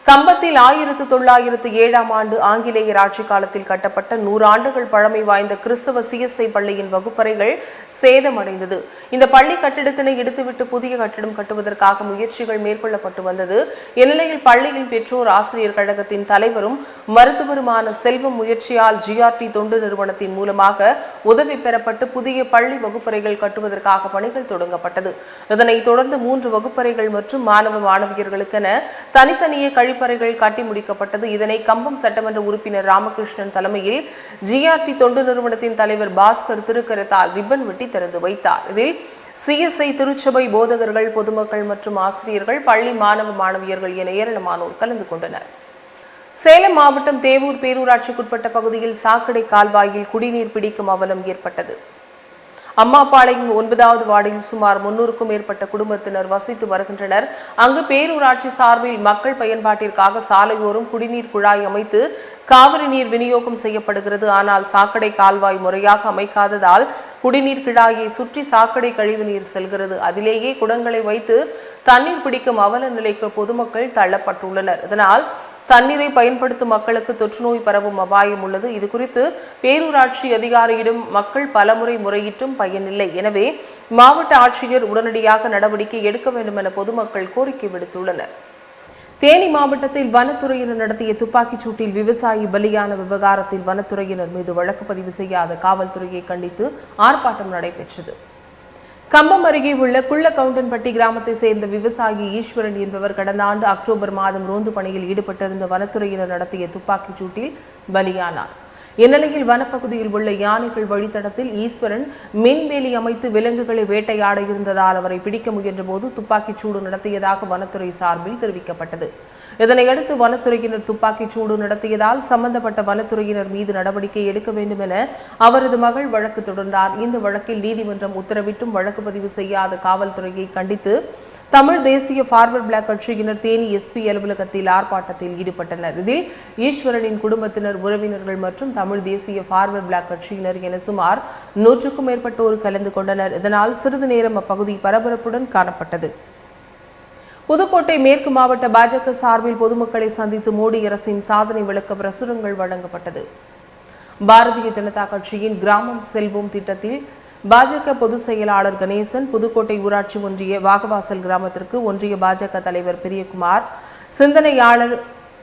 கம்பத்தில் 1907ஆம் ஆண்டு ஆங்கிலேயர் ஆட்சி காலத்தில் கட்டப்பட்ட 100 ஆண்டுகள் பழமை வாய்ந்த கிறிஸ்தவ CSI பள்ளியின் வகுப்பறைகள் சேதமடைந்தது. இந்த பள்ளி கட்டிடத்தினை இடித்துவிட்டு புதிய கட்டிடம் கட்டுவதற்காக முயற்சிகள் மேற்கொள்ளப்பட்டு வந்தது. இந்நிலையில் பள்ளியின் பெற்றோர் ஆசிரியர் கழகத்தின் தலைவரும் மருத்துவருமான செல்வம் முயற்சியால் GRT தொண்டு நிறுவனத்தின் மூலமாக உதவி பெறப்பட்டு புதிய பள்ளி வகுப்பறைகள் கட்டுவதற்காக பணிகள் தொடங்கப்பட்டது. இதனைத் தொடர்ந்து 3 வகுப்பறைகள் மற்றும் மாணவியர்களுக்கென தனித்தனியே கழிப்பறைகள் கட்டி முடிக்கப்பட்டது. இதனை கம்பம் சட்டமன்ற உறுப்பினர் ராமகிருஷ்ணன் தலைமையில் GRT தொண்டு நிறுவனத்தின் தலைவர் பாஸ்கர் திருக்கரத்தால் ரிப்பன் வெட்டி திறந்து வைத்தார். இதில் CSI திருச்சபை போதகர்கள், பொதுமக்கள் மற்றும் ஆசிரியர்கள், பள்ளி மாணவியர்கள் என ஏராளமானோர் கலந்து கொண்டனர். சேலம் மாவட்டம் தேவூர் பேரூராட்சிக்குட்பட்ட பகுதியில் சாக்கடை கால்வாயில் குடிநீர் பிடிக்கும் அவலம் ஏற்பட்டது. அம்மாபாளையம் 9வது வார்டில் சுமார் 300க்கும் மேற்பட்ட குடும்பத்தினர் வசித்து வருகின்றனர். அங்கு பேரூராட்சி சார்பில் மக்கள் பயன்பாட்டிற்காக சாலையோரம் குடிநீர் குழாய் அமைத்து காவிரி நீர் விநியோகம் செய்யப்படுகிறது. ஆனால் சாக்கடை கால்வாய் முறையாக அமைக்காததால் குடிநீர் குழாயை சுற்றி சாக்கடை கழிவு நீர் செல்கிறது. அதிலேயே குடங்களை வைத்து தண்ணீர் பிடிக்கும் அவல நிலைக்கு பொதுமக்கள் தள்ளப்பட்டுள்ளனர். இதனால் தண்ணீரை பயன்படுத்தும் மக்களுக்கு தொற்றுநோய் பரவும் அபாயம் உள்ளது. இது குறித்து பேரூராட்சி அதிகாரியிடம் மக்கள் பலமுறை முறையிட்டும் பயனில்லை. எனவே மாவட்ட ஆட்சியர் உடனடியாக நடவடிக்கை எடுக்க வேண்டும் என பொதுமக்கள் கோரிக்கை விடுத்துள்ளனர். தேனி மாவட்டத்தில் வனத்துறையினர் நடத்திய துப்பாக்கிச் சூட்டில் விவசாயி பலியான விவகாரத்தில் வனத்துறையினர் மீது வழக்கு பதிவு செய்யாத காவல்துறையை கண்டித்து ஆர்ப்பாட்டம் நடைபெற்றது. கம்பம் அருகே உள்ள குள்ளக்கவுண்டன்பட்டி கிராமத்தை சேர்ந்த விவசாயி ஈஸ்வரன் என்பவர் கடந்த ஆண்டு அக்டோபர் மாதம் ரோந்து பணியில் ஈடுபட்டிருந்த வனத்துறையினர் நடத்திய துப்பாக்கிச் சூட்டில் பலியானார். இந்நிலையில் வனப்பகுதியில் உள்ள யானைகள் வழித்தடத்தில் ஈஸ்வரன் மின்வேலி அமைத்து விலங்குகளை வேட்டையாட இருந்ததால் அவரை பிடிக்க முயன்றபோது துப்பாக்கிச் சூடு நடத்தியதாக வனத்துறை சார்பில் தெரிவிக்கப்பட்டது. இதனையடுத்து வனத்துறையினர் துப்பாக்கிச் சூடு நடத்தியதால் சம்பந்தப்பட்ட வனத்துறையினர் மீது நடவடிக்கை எடுக்க வேண்டும் என அவரது மகள் வழக்கு தொடர்ந்தார். இந்த வழக்கில் நீதிமன்றம் உத்தரவிட்டும் வழக்கு பதிவு செய்யாத காவல்துறையை கண்டித்து தமிழ் தேசிய ஃபார்வர்ட் பிளாக் கட்சியினர் தேனி SP அலுவலகத்தில் ஆர்ப்பாட்டத்தில் ஈடுபட்டனர். இதில் ஈஸ்வரனின் குடும்பத்தினர், உறவினர்கள் மற்றும் தமிழ் தேசிய ஃபார்வர்ட் பிளாக் கட்சியினர் என சுமார் 100க்கும் மேற்பட்டோர் கலந்து கொண்டனர். இதனால் சிறிது நேரம் அப்பகுதி பரபரப்புடன் காணப்பட்டது. புதுக்கோட்டை மேற்கு மாவட்ட பாஜக சார்பில் பொதுமக்களை சந்தித்து மோடி அரசின் சாதனை விளக்க பிரசுரங்கள் வழங்கப்பட்டது. பாரதிய ஜனதா கட்சியின் கிராமம் செல்வோம் திட்டத்தில் பாஜக பொதுச் செயலாளர் கணேசன் புதுக்கோட்டை ஊராட்சி ஒன்றிய வாகவாசல் கிராமத்திற்கு ஒன்றிய பாஜக தலைவர் பெரியகுமார், சிந்தனையாளர்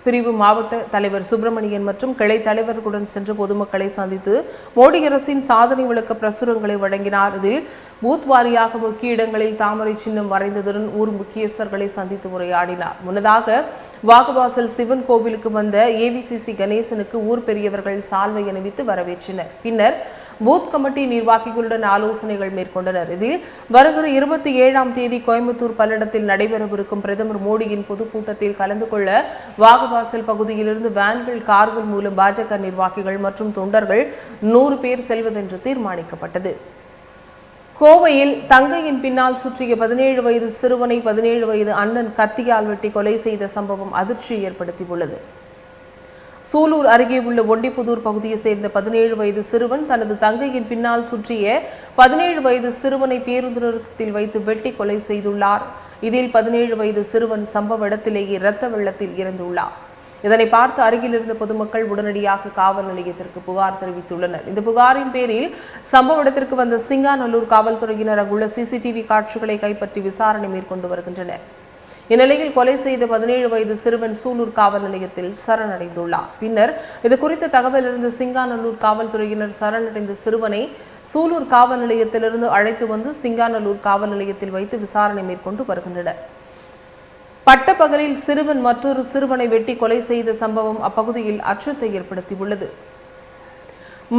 பிரிவு மாவட்ட தலைவர் சுப்பிரமணியன் மற்றும் கிளை தலைவர்களுடன் சென்று பொதுமக்களை சந்தித்து மோடி அரசின் சாதனை விளக்க பிரசுரங்களை வழங்கினார். இதில் பூத் வாரியாக முக்கிய இடங்களில் தாமரை சின்னம் வரைந்ததுடன் ஊர் முக்கியஸ்தர்களை சந்தித்து உரையாடினார். முன்னதாக வாகவாசல் சிவன் கோவிலுக்கு வந்த ஏவிசிசி கணேசனுக்கு ஊர் பெரியவர்கள் சால்வை அணிவித்து வரவேற்றனர். பின்னர் பூத் கமிட்டி நிர்வாகிகளுடன் ஆலோசனைகள் மேற்கொண்டனர். இதில் வருகிற 27ஆம் தேதி கோயம்புத்தூர் பல்லடத்தில் நடைபெறவிருக்கும் பிரதமர் மோடியின் பொதுக்கூட்டத்தில் கலந்து கொள்ள வாகவாசல் பகுதியிலிருந்து வேன்கள், கார்கள் மூலம் பாஜக நிர்வாகிகள் மற்றும் தொண்டர்கள் 100 பேர் செல்வதென்று தீர்மானிக்கப்பட்டது. கோவையில் தங்கையின் பின்னால் சுற்றிய 17 வயது சிறுவனை 17 வயது அண்ணன் கத்தியால் வெட்டி கொலை செய்த சம்பவம் அதிர்ச்சி ஏற்படுத்தியுள்ளது. சூலூர் அருகே உள்ள ஒண்டிப்புதூர் பகுதியைச் சேர்ந்த 17 வயது சிறுவன் தனது தங்கையின் பின்னால் சுற்றிய 17 வயது சிறுவனை பேருந்து நிறுத்தத்தில் வைத்து வெட்டி கொலை செய்துள்ளார். இதில் 17 வயது சிறுவன் சம்பவ இடத்திலேயே இரத்த வெள்ளத்தில் இறந்துள்ளார். இதனை பார்த்து அருகில் இருந்த பொதுமக்கள் உடனடியாக காவல் நிலையத்திற்கு புகார் தெரிவித்துள்ளனர். இந்த புகாரின் பேரில் சம்பவ இடத்திற்கு வந்த சிங்காநல்லூர் காவல்துறையினர் அங்குள்ள சிசிடிவி காட்சிகளை கைப்பற்றி விசாரணை மேற்கொண்டு வருகின்றனர். இந்நிலையில் கொலை செய்த 17 வயது சிறுவன் சூலூர் காவல் நிலையத்தில் சரணடைந்துள்ளார். பின்னர் இது குறித்த தகவல் இருந்து சிங்காநல்லூர் காவல்துறையினர் சரணடைந்த சிறுவனை சூலூர் காவல் நிலையத்திலிருந்து அழைத்து வந்து சிங்காநல்லூர் காவல் நிலையத்தில் வைத்து விசாரணை மேற்கொண்டு வருகின்றனர். பட்டப்பகலில் சிறுவன் மற்றொரு சிறுவனை வெட்டி கொலை செய்த சம்பவம் அப்பகுதியில் அச்சத்தை ஏற்படுத்தியுள்ளது.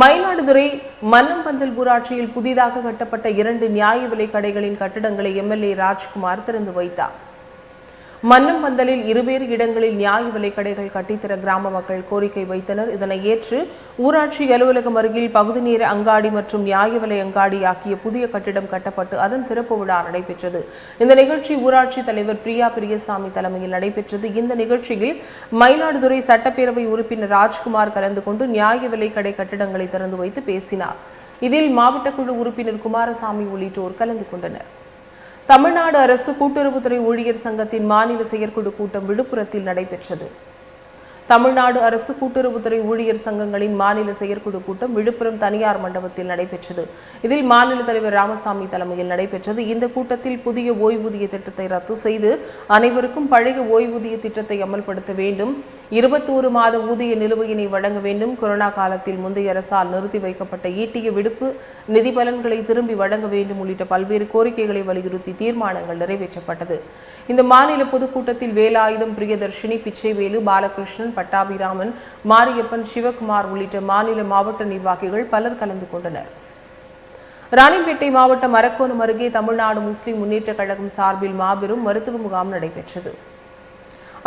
மயிலாடுதுறை மன்னம்பந்தல் ஊராட்சியில் புதிதாக கட்டப்பட்ட 2 நியாய விலை கடைகளின் கட்டடங்களை எம்எல்ஏ ராஜ்குமார் திறந்து வைத்தார். மன்னம்பந்தலில் 2 இடங்களில் நியாய விலை கடைகள் கட்டித்தர கிராம மக்கள் கோரிக்கை வைத்தனர். இதனை ஏற்று ஊராட்சி அலுவலகம் அருகில் பகுதி நேர அங்காடி மற்றும் நியாய விலை அங்காடி ஆகிய புதிய கட்டிடம் கட்டப்பட்டு அதன் திறப்பு விழா நடைபெற்றது. இந்த நிகழ்ச்சி ஊராட்சி தலைவர் பிரியா பிரியசாமி தலைமையில் நடைபெற்றது. இந்த நிகழ்ச்சியில் மயிலாடுதுறை சட்டப்பேரவை உறுப்பினர் ராஜ்குமார் கலந்து கொண்டு நியாய விலை கடை கட்டிடங்களை திறந்து வைத்து பேசினார். இதில் மாவட்ட குழு உறுப்பினர் குமாரசாமி உள்ளிட்டோர் கலந்து கொண்டனர். தமிழ்நாடு அரசு கூட்டுறவுத்துறை ஊழியர் சங்கத்தின் மாநில செயற்குழு கூட்டம் விழுப்புரத்தில் நடைபெற்றது. தமிழ்நாடு அரசு கூட்டுறவுத்துறை ஊழியர் சங்கங்களின் மாநில செயற்குழு கூட்டம் விழுப்புரம் தனியார் மண்டபத்தில் நடைபெற்றது. இதில் மாநில தலைவர் ராமசாமி தலைமையில் நடைபெற்றது. இந்த கூட்டத்தில் புதிய ஓய்வூதிய திட்டத்தை ரத்து செய்து அனைவருக்கும் பழைய ஓய்வூதிய திட்டத்தை அமல்படுத்த வேண்டும், 21 மாத ஊதிய நிலுவையினை வழங்க வேண்டும், கொரோனா காலத்தில் முந்தைய அரசால் நிறுத்தி வைக்கப்பட்ட ஈட்டிய விடுப்பு நிதி பலன்களை திரும்பி வழங்க வேண்டும் உள்ளிட்ட பல்வேறு கோரிக்கைகளை வலியுறுத்தி தீர்மானங்கள் நிறைவேற்றப்பட்டது. இந்த மாநில பொதுக்கூட்டத்தில் வேலாயுதம், பிரியதர்ஷினி, பிச்சைவேலு, பாலகிருஷ்ணன், பட்டாபிராமன், மாரியப்பன், சிவகுமார் உள்ளிட்ட மாநில மாவட்ட நிர்வாகிகள் பலர் கலந்து கொண்டனர். ராணிப்பேட்டை மாவட்டம் அரக்கோணம் அருகே தமிழ்நாடு முஸ்லிம் முன்னேற்ற கழகம் சார்பில் மாபெரும் மருத்துவ முகாம் நடைபெற்றது.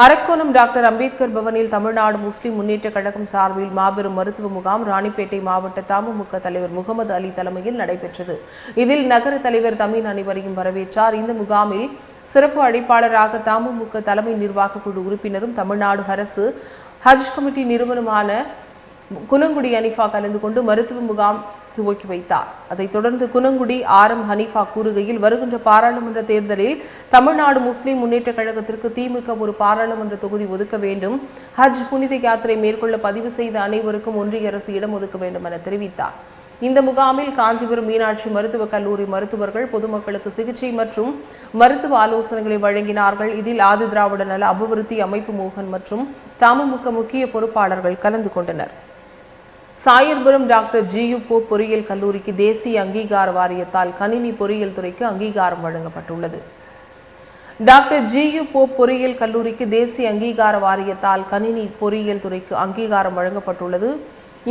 அரக்கோணம் டாக்டர் அம்பேத்கர் பவனில் தமிழ்நாடு முஸ்லிம் முன்னேற்ற கழகம் சார்பில் மாபெரும் மருத்துவ முகாம் ராணிப்பேட்டை மாவட்ட தமுமுக தலைவர் முகமது அலி தலைமையில் நடைபெற்றது. இதில் நகர தலைவர் தமிழ் அனைவரையும் வரவேற்றார். இந்த முகாமில் சிறப்பு அழைப்பாளராக தமுமுக தலைமை நிர்வாக குழு உறுப்பினரும் தமிழ்நாடு அரசு ஹஜ் கமிட்டி நிறுவனமான குனங்குடி ஹனீஃபா கலந்து கொண்டு மருத்துவ முகாம் துவக்கி வைத்தார். அதைத் தொடர்ந்து குனங்குடி ஆரம் ஹனீஃபா கூறுகையில், வருகின்ற பாராளுமன்ற தேர்தலில் தமிழ்நாடு முஸ்லிம் முன்னேற்ற கழகத்திற்கு திமுக ஒரு பாராளுமன்ற தொகுதி ஒதுக்க வேண்டும், ஹஜ் புனித யாத்திரை மேற்கொள்ள பதிவு செய்த அனைவருக்கும் ஒன்றிய அரசு இடம் ஒதுக்க வேண்டும் என தெரிவித்தார். இந்த முகாமில் காஞ்சிபுரம் மீனாட்சி மருத்துவக் கல்லூரி மருத்துவர்கள் பொதுமக்களுக்கு சிகிச்சை மற்றும் மருத்துவ ஆலோசனைகளை வழங்கினார்கள். இதில் ஆதி திராவிட நல அபிவிருத்தி அமைப்பு மோகன் மற்றும் தமுமுக முக்கிய பொறுப்பாளர்கள் கலந்து கொண்டனர். சாயர்புரம் டாக்டர் ஜியு போப் பொறியியல் கல்லூரிக்கு தேசிய அங்கீகார வாரியத்தால் கணினி பொறியியல் துறைக்கு அங்கீகாரம் வழங்கப்பட்டுள்ளது. டாக்டர் ஜியு போப் பொறியியல் கல்லூரிக்கு தேசிய அங்கீகார வாரியத்தால் கணினி பொறியியல் துறைக்கு அங்கீகாரம் வழங்கப்பட்டுள்ளது.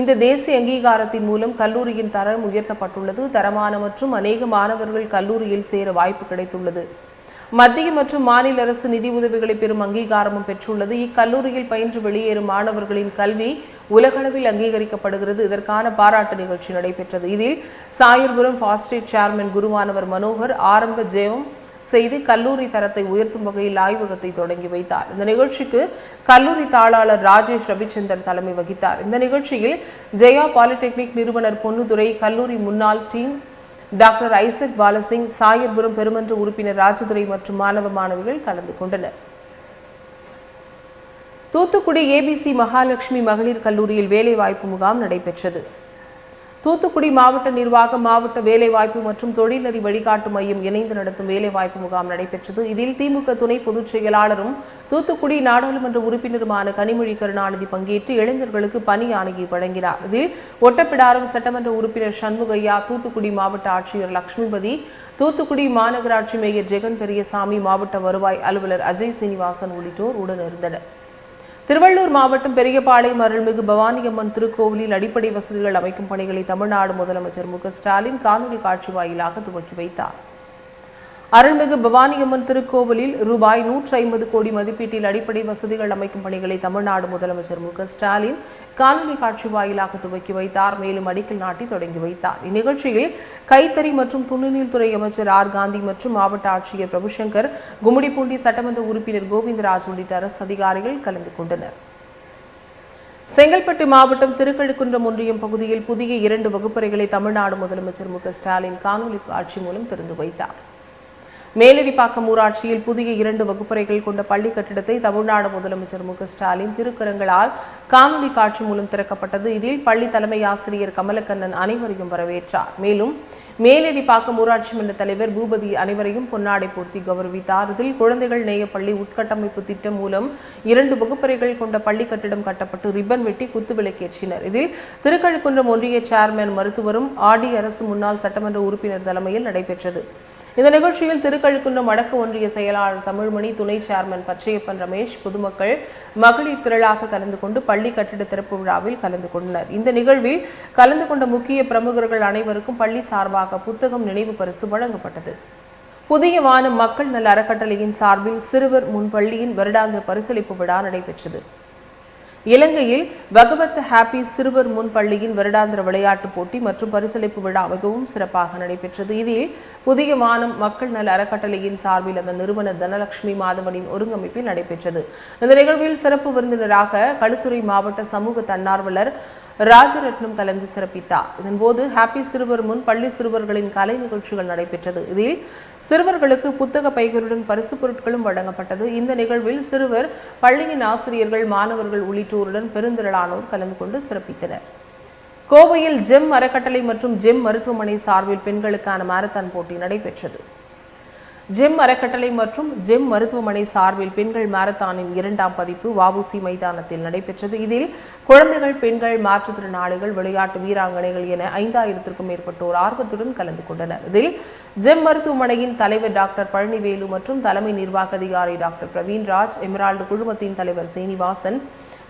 இந்த தேசிய அங்கீகாரத்தின் மூலம் கல்லூரியின் தரம் உயர்த்தப்பட்டுள்ளது. தரமான மற்றும் அநேக மாணவர்கள் கல்லூரியில் சேர வாய்ப்பு கிடைத்துள்ளது. மத்திய மற்றும் மாநில அரசு நிதி உதவிகளை பெறும் அங்கீகாரமும் பெற்றுள்ளது. இக்கல்லூரியில் பயின்று வெளியேறும் மாணவர்களின் கல்வி உலகளவில் அங்கீகரிக்கப்படுகிறது. இதற்கான பாராட்டு நிகழ்ச்சி நடைபெற்றது. இதில் சாயர்புரம் ஃபாஸ்டேட் சேர்மன் குருவானவர் மனோகர் ஆரம்ப ஜெயம் செய்து கல்லூரி தரத்தை உயர்த்தும் வகையில் ஆய்வகத்தை தொடங்கி வைத்தார். இந்த நிகழ்ச்சிக்கு கல்லூரி தாளாளர் ராஜேஷ் ரவிச்சந்தர் தலைமை வகித்தார். இந்த நிகழ்ச்சியில் ஜெயா பாலிடெக்னிக் நிறுவனர் பொன்னுதுரை, கல்லூரி முன்னாள் dean doctor Isaac Balasingh, Sawyerpuram பெருமன்ற உறுப்பினர் ராஜதுரை மற்றும் மாணவ மாணவிகள் கலந்து கொண்டனர். தூத்துக்குடி ஏபிசி மகாலட்சுமி மகளிர் கல்லூரியில் வேலைவாய்ப்பு முகாம் நடைபெற்றது. தூத்துக்குடி மாவட்ட நிர்வாகம், மாவட்ட வேலைவாய்ப்பு மற்றும் தொழில்நெறி வழிகாட்டு மையம் இணைந்து நடத்தும் வேலைவாய்ப்பு முகாம் நடைபெற்றது. இதில் திமுக துணை பொதுச் செயலாளரும் தூத்துக்குடி நாடாளுமன்ற உறுப்பினருமான கனிமொழி கருணாநிதி பங்கேற்று இளைஞர்களுக்கு பணி ஆணையை வழங்கினார். இதில் ஒட்டப்பிடாரம் சட்டமன்ற உறுப்பினர் சண்முகையா, தூத்துக்குடி மாவட்ட ஆட்சியர் லட்சுமிபதி, தூத்துக்குடி மாநகராட்சி மேயர் ஜெகன் பெரியசாமி, மாவட்ட வருவாய் அலுவலர் அஜய் சீனிவாசன் உள்ளிட்டோர் உடனிருந்தனர். திருவள்ளூர் மாவட்டம் பெரியபாளையம் அருள்மிகு பவானியம்மன் திருக்கோவிலில் அடிப்படை வசதிகள் அமைக்கும் பணிகளை தமிழ்நாடு முதலமைச்சர் மு.க.ஸ்டாலின் காணொலி காட்சி வாயிலாக துவக்கி வைத்தார். அருள்மிகு பவானியம்மன் திருக்கோவிலில் ரூபாய் 150 கோடி மதிப்பீட்டில் அடிப்படை வசதிகள் அமைக்கும் பணிகளை தமிழ்நாடு முதலமைச்சர் மு.க.ஸ்டாலின் காணொலி காட்சி வாயிலாக துவக்கி வைத்தார். மேலும் அடிக்கல் நாட்டி தொடங்கி வைத்தார். இந்நிகழ்ச்சியில் கைத்தறி மற்றும் துணிநூல் துறை அமைச்சர் ஆர். காந்தி மற்றும் மாவட்ட ஆட்சியர் பிரபுசங்கர், கும்மிடிப்பூண்டி சட்டமன்ற உறுப்பினர் கோவிந்தராஜ் உள்ளிட்ட அரசு அதிகாரிகள் கலந்து கொண்டனர். செங்கல்பட்டு மாவட்டம் திருக்கழுக்குன்றம் ஒன்றியம் பகுதியில் புதிய 2 வகுப்பறைகளை தமிழ்நாடு முதலமைச்சர் மு.க.ஸ்டாலின் காணொலி காட்சி மூலம் திறந்து வைத்தார். மேலடிப்பாக்கம் ஊராட்சியில் புதிய 2 வகுப்பறைகள் கொண்ட பள்ளி கட்டிடத்தை தமிழ்நாடு முதலமைச்சர் மு.க.ஸ்டாலின் திருக்கரங்களால் காணொலி காட்சி மூலம் திறக்கப்பட்டது. இதில் பள்ளி தலைமை ஆசிரியர் கமலக்கண்ணன் அனைவரையும் வரவேற்றார். மேலும் மேலடிப்பாக்கம் ஊராட்சி மன்ற தலைவர் பூபதி அனைவரையும் பொன்னாடை போர்த்தி கௌரவித்தார். இதில் குழந்தைகள் நேயப்பள்ளி உட்கட்டமைப்பு திட்டம் மூலம் 2 வகுப்பறைகள் கொண்ட பள்ளி கட்டிடம் கட்டப்பட்டு ரிப்பன் வெட்டி குத்துவிளக்கேற்றினர். இதில் திருக்கழுக்குன்றம் ஒன்றிய சேர்மன் மருத்துவரும் ஆடி அரசு முன்னாள் சட்டமன்ற உறுப்பினர் தலைமையில் நடைபெற்றது. இந்த நிகழ்ச்சியில் திருக்கழுக்குன்றம் வடக்கு ஒன்றிய செயலாளர் தமிழ்மணி, துணை சேர்மன் பச்சையப்பன் ரமேஷ், பொதுமக்கள் மகளிர் திரளாக கலந்து கொண்டு பள்ளி கட்டிட திறப்பு விழாவில் கலந்து கொண்டனர். இந்த நிகழ்வில் கலந்து கொண்ட முக்கிய பிரமுகர்கள் அனைவருக்கும் பள்ளி சார்பாக புத்தகம், நினைவு பரிசு வழங்கப்பட்டது. புதிய வானம் மக்கள் நல அறக்கட்டளையின் சார்பில் சிறுவர் முன் பள்ளியின் வருடாந்திர பரிசளிப்பு விழா நடைபெற்றது. இலங்கையில் பகவத் ஹாப்பி சிறுவர் முன் பள்ளியின் வருடாந்திர விளையாட்டுப் போட்டி மற்றும் பரிசளிப்பு விழா மிகவும் சிறப்பாக நடைபெற்றது. இதில் புதிய வானம் மக்கள் நல அறக்கட்டளையின் சார்பில் அந்த நிறுவனர் தனலட்சுமி மாதவனின் ஒருங்கமைப்பில் நடைபெற்றது. இந்த நிகழ்வில் சிறப்பு விருந்தினராக களுத்துறை மாவட்ட சமூக தன்னார்வலர் ராஜரட்னம் கலந்து சிறப்பித்தார். இதன்போது ஹாப்பி சிறுவர் முன் பள்ளி சிறுவர்களின் கலை நிகழ்ச்சிகள் நடைபெற்றது. இதில் சிறுவர்களுக்கு புத்தக பைகளுடன் பரிசு பொருட்களும் வழங்கப்பட்டது. இந்த நிகழ்வில் சிறுவர் பள்ளியின் ஆசிரியர்கள், மாணவர்கள் உள்ளிட்டோருடன் பெருந்திரளானோர் கலந்து கொண்டு சிறப்பித்தனர். கோவையில் ஜெம் அறக்கட்டளை மற்றும் ஜெம் மருத்துவமனை சார்பில் பெண்களுக்கான மாரத்தான் போட்டி நடைபெற்றது. ஜெம் அறக்கட்டளை மற்றும் ஜெம் மருத்துவமனை சார்பில் பெண்கள் மாரத்தானின் 2ஆம் பதிப்பு வஉசி மைதானத்தில் நடைபெற்றது. இதில் குழந்தைகள், பெண்கள், மாற்றுத்திறனாளிகள், விளையாட்டு வீராங்கனைகள் என 5000க்கும் மேற்பட்டோர் ஆர்வத்துடன் கலந்து கொண்டனர். இதில் ஜெம் மருத்துவமனையின் தலைவர் டாக்டர் பழனிவேலு மற்றும் தலைமை நிர்வாக அதிகாரி டாக்டர் பிரவீன்ராஜ், எமரால்டு குழுமத்தின் தலைவர் சீனிவாசன்,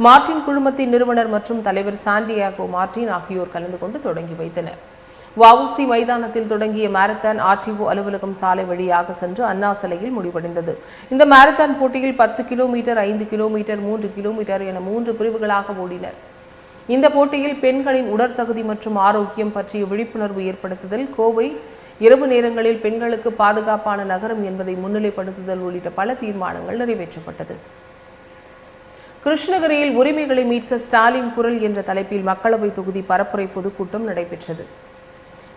மார்டின் குழுமத்தின் நிறுவனர் மற்றும் தலைவர் சாண்டியாகோ மார்டின் ஆகியோர் கலந்து கொண்டு தொடங்கி வைத்தனர். வஉசி மைதானத்தில் தொடங்கிய மாரத்தான் ஆர்டிஓ அலுவலகம் சாலை வழியாக சென்று அண்ணா சிலையில் முடிவடைந்தது. இந்த மாரத்தான் போட்டியில் 10 கிலோமீட்டர், 5 கிலோமீட்டர், 3 கிலோமீட்டர் என 3 பிரிவுகளாக ஓடினர். இந்த போட்டியில் பெண்களின் உடற்தகுதி மற்றும் ஆரோக்கியம் பற்றிய விழிப்புணர்வு ஏற்படுத்துதல், கோவை இரவு நேரங்களில் பெண்களுக்கு பாதுகாப்பான நகரம் என்பதை முன்னிலைப்படுத்துதல் உள்ளிட்ட பல தீர்மானங்கள் நிறைவேற்றப்பட்டது. கிருஷ்ணகிரியில் உரிமைகளை மீட்க ஸ்டாலின் குரல் என்ற தலைப்பில் மக்களவை தொகுதி பரப்புரை பொதுக்கூட்டம் நடைபெற்றது.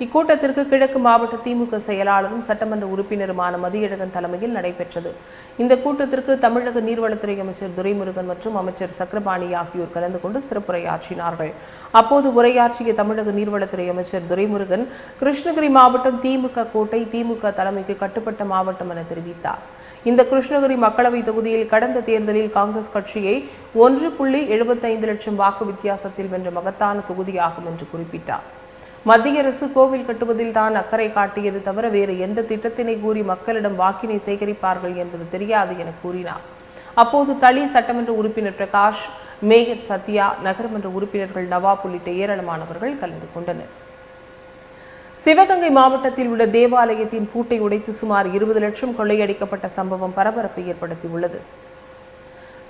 இக்கூட்டத்திற்கு கிழக்கு மாவட்ட திமுக செயலாளரும் சட்டமன்ற உறுப்பினருமான மதியழகன் தலைமையில் நடைபெற்றது. இந்த கூட்டத்திற்கு தமிழக நீர்வளத்துறை அமைச்சர் துரைமுருகன் மற்றும் அமைச்சர் சக்கரபாணி ஆகியோர் கலந்து கொண்டு சிறப்புரையாற்றினார்கள். அப்போது உரையாற்றிய தமிழக நீர்வளத்துறை அமைச்சர் துரைமுருகன், கிருஷ்ணகிரி மாவட்டம் திமுக கோட்டை, திமுக தலைமைக்கு கட்டுப்பட்ட மாவட்டம் என தெரிவித்தார். இந்த கிருஷ்ணகிரி மக்களவை தொகுதியில் கடந்த தேர்தலில் காங்கிரஸ் கட்சியை 1.75 லட்சம் வாக்கு வித்தியாசத்தில் வென்ற மகத்தான தொகுதியாகும் என்று குறிப்பிட்டார். மத்திய அரசு கோவில் கட்டுவதில் தான் அக்கறை காட்டியது தவிர வேறு எந்த திட்டத்தினை கூறி மக்களிடம் வாக்கினை சேகரிப்பார்கள் என்பது தெரியாது என கூறினார். அப்போது தளி சட்டமன்ற உறுப்பினர் பிரகாஷ், மேயர் சத்யா, நகரமன்ற உறுப்பினர்கள் நவாப் உள்ளிட்ட ஏராளமானவர்கள் கலந்து கொண்டனர். சிவகங்கை மாவட்டத்தில் உள்ள தேவாலயத்தின் பூட்டை உடைத்து சுமார் 20 லட்சம் கொள்ளையடிக்கப்பட்ட சம்பவம் பரபரப்பை ஏற்படுத்தியுள்ளது.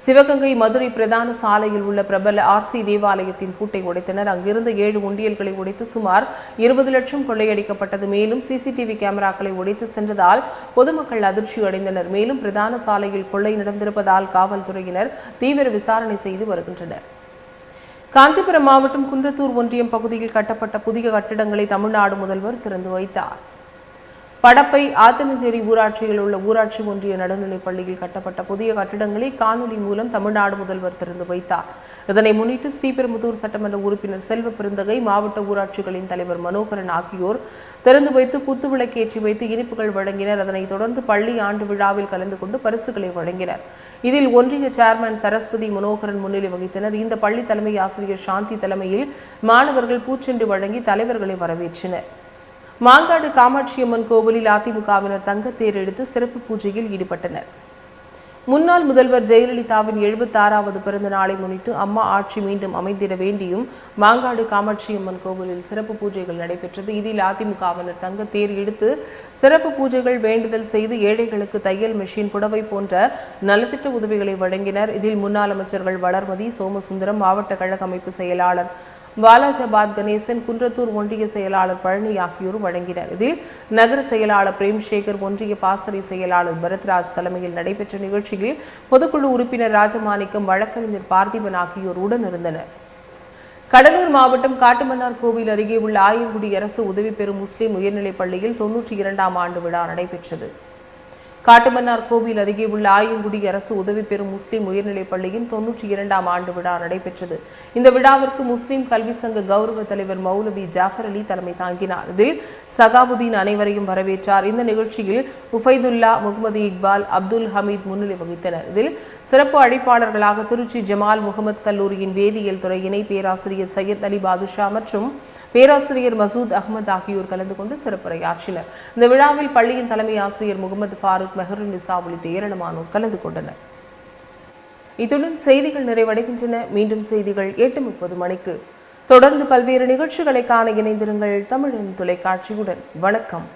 சிவகங்கை மதுரை பிரதான சாலையில் உள்ள பிரபல ஆர்சி தேவாலயத்தின் பூட்டை உடைத்தனர். அங்கிருந்து 7 உண்டியல்களை உடைத்து சுமார் 20 லட்சம் கொள்ளையடிக்கப்பட்டது. மேலும் சிசிடிவி கேமராக்களை உடைத்து சென்றதால் பொதுமக்கள் அதிர்ச்சி அடைந்தனர். மேலும் பிரதான சாலையில் கொள்ளை நடந்திருப்பதால் காவல்துறையினர் தீவிர விசாரணை செய்து வருகின்றனர். காஞ்சிபுரம் மாவட்டம் குன்றத்தூர் ஒன்றியம் பகுதியில் கட்டப்பட்ட புதிய கட்டிடங்களை தமிழ்நாடு முதல்வர் திறந்து வைத்தார். படப்பை ஆத்தனஞ்சேரி ஊராட்சியில் உள்ள ஊராட்சி ஒன்றிய நடுநிலைப் பள்ளியில் கட்டப்பட்ட புதிய கட்டிடங்களை காணொலி மூலம் தமிழ்நாடு முதல்வர் திறந்து வைத்தார். இதனை முன்னிட்டு ஸ்ரீபெரும்புதூர் சட்டமன்ற உறுப்பினர் செல்வ பெருந்தகை, மாவட்ட ஊராட்சிகளின் தலைவர் மனோகரன் ஆகியோர் திறந்து வைத்து குத்து விளக்கேற்றி வைத்து இனிப்புகள் வழங்கினர். அதனைத் தொடர்ந்து பள்ளி ஆண்டு விழாவில் கலந்து கொண்டு பரிசுகளை வழங்கினர். இதில் ஒன்றிய சேர்மன் சரஸ்வதி மனோகரன் முன்னிலை வகித்தனர். இந்த பள்ளி தலைமை ஆசிரியர் சாந்தி தலைமையில் மாணவர்கள் பூச்செண்டு வழங்கி தலைவர்களை வரவேற்றனர். மாங்காடு காமாட்சியம்மன் கோவிலில் அதிமுகவினர் தங்கத்தேர் எடுத்து சிறப்பு பூஜையில் ஈடுபட்டனர். முன்னாள் முதல்வர் ஜெயலலிதாவின் 76வது பிறந்த நாளை முன்னிட்டு அம்மா ஆட்சி மீண்டும் அமைந்திட வேண்டியும் மாங்காடு காமாட்சியம்மன் கோவிலில் சிறப்பு பூஜைகள் நடைபெற்றது. இதில் அதிமுகவினர் தங்கத்தேர் எடுத்து சிறப்பு பூஜைகள் வேண்டுதல் செய்து ஏழைகளுக்கு தையல் மிஷின், புடவை போன்ற நலத்திட்ட உதவிகளை வழங்கினர். இதில் முன்னாள் அமைச்சர்கள் வளர்மதி, சோமசுந்தரம், மாவட்ட கழக அமைப்பு செயலாளர் பாலாஜாபாத் கணேசன், குன்றத்தூர் ஒன்றிய செயலாளர் பழனி ஆகியோர் வழங்கினர். இதில் நகர செயலாளர் பிரேம்சேகர், ஒன்றிய பாசறை செயலாளர் பரத்ராஜ் தலைமையில் நடைபெற்ற நிகழ்ச்சியில் பொதுக்குழு உறுப்பினர் ராஜமாணிக்கம், வழக்கறிஞர் பார்த்திபன் ஆகியோர் உடனிருந்தனர். கடலூர் மாவட்டம் காட்டுமன்னார் கோவில் அருகே உள்ள ஆயங்குடி அரசு உதவி பெறும் முஸ்லிம் உயர்நிலைப் பள்ளியில் 92ஆம் ஆண்டு விழா நடைபெற்றது. காட்டுமன்னார் கோவில் அருகே உள்ள ஆயங்குடி அரசு உதவி பெறும் முஸ்லிம் உயர்நிலைப் பள்ளியின் 92ஆம் ஆண்டு விழா நடைபெற்றது. இந்த விழாவிற்கு முஸ்லிம் கல்வி சங்க கௌரவ தலைவர் மௌலவி ஜாஃபர் அலி தலைமை தாங்கினார். இதில் சகாபுதீன் அனைவரையும் வரவேற்றார். இந்த நிகழ்ச்சியில் உஃபைதுல்லா, முகமது இக்பால், அப்துல் ஹமீத் முன்னிலை வகித்தனர். இதில் சிறப்பு அழைப்பாளர்களாக திருச்சி ஜமால் முகமது கல்லூரியின் வேதியியல் துறை இணை பேராசிரியர் சையத் அலி பாதுஷா மற்றும் பேராசிரியர் மசூத் அகமது ஆகியோர் கலந்து கொண்டு சிறப்புரையாற்றினர். இந்த விழாவில் பள்ளியின் தலைமை ஆசிரியர் முகமது ஃபாரூக், மெஹருன் நிசா உள்ளிட்ட ஏராளமானோர் கலந்து கொண்டனர். இத்துடன் செய்திகள் நிறைவடைகின்றன. மீண்டும் செய்திகள் 8:30 மணிக்கு. தொடர்ந்து பல்வேறு நிகழ்ச்சிகளை காண இணைந்திருங்கள் தமிழின் தொலைக்காட்சியுடன். வணக்கம்.